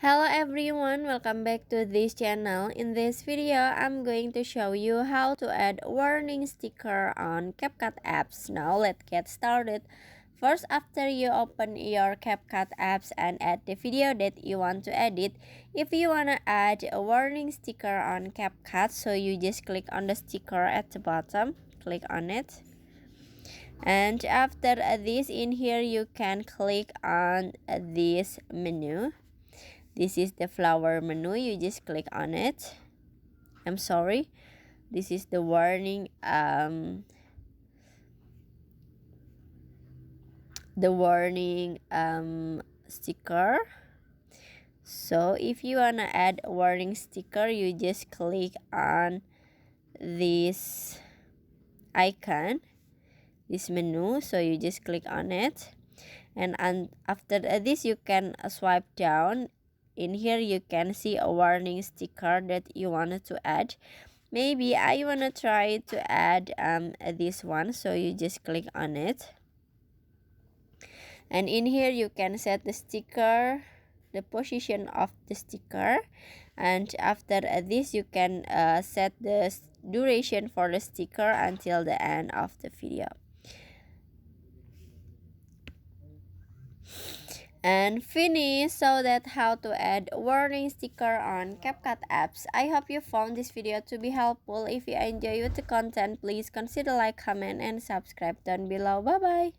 Hello everyone, welcome back to this channel. In this video, I'm going to show you how to add warning sticker on CapCut apps. Now let's get started. First, after you open your CapCut apps and add the video that you want to edit, if you want to add a warning sticker on CapCut, so you just click on the sticker at the bottom, click on it. And after this, in here you can click on this menu. This is the flower menu. You just click on it. I'm sorry. This is the warning sticker. So if you wanna add a warning sticker, you just click on this icon, this menu. So you just click on it, and after this you can swipe down. In here you can see a warning sticker that you wanted to add. Maybe I wanna try to add this one, so you just click on it, and in here you can set the sticker, the position of the sticker, and after this you can set the duration for the sticker until the end of the video. And finish. So that's how to add warning sticker on CapCut apps. I hope you found this video to be helpful. If you enjoy the content, please consider like, comment, and subscribe down below. Bye bye.